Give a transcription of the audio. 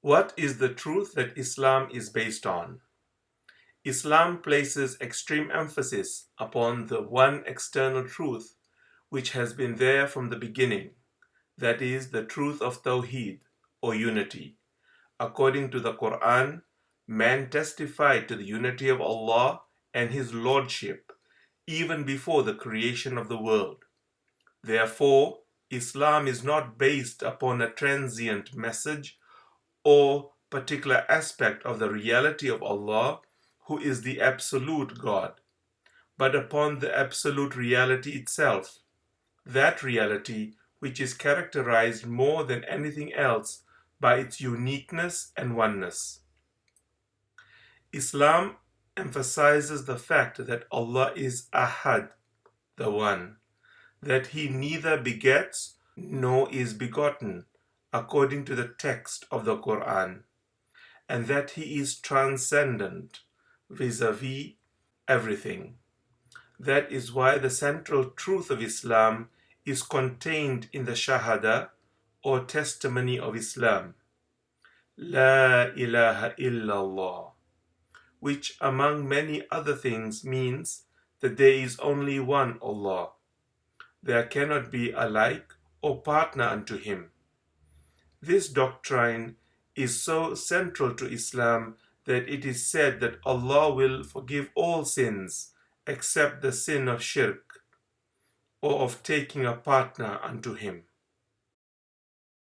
What is the truth that Islam is based on? Islam places extreme emphasis upon the one external truth which has been there from the beginning, that is, the truth of Tawheed, or unity. According to the Quran, man testified to the unity of Allah and His Lordship even before the creation of the world. Therefore, Islam is not based upon a transient message or particular aspect of the reality of Allah, who is the absolute God, but upon the absolute reality itself, that reality which is characterized more than anything else by its uniqueness and oneness. Islam emphasizes the fact that Allah is Ahad, the One, that He neither begets nor is begotten, according to the text of the Quran, and that He is transcendent, vis-a-vis everything. That is why the central truth of Islam is contained in the Shahada, or testimony of Islam, La ilaha illallah, which among many other things means that there is only one Allah. There cannot be a like or partner unto Him. This doctrine is so central to Islam that it is said that Allah will forgive all sins except the sin of shirk, or of taking a partner unto Him.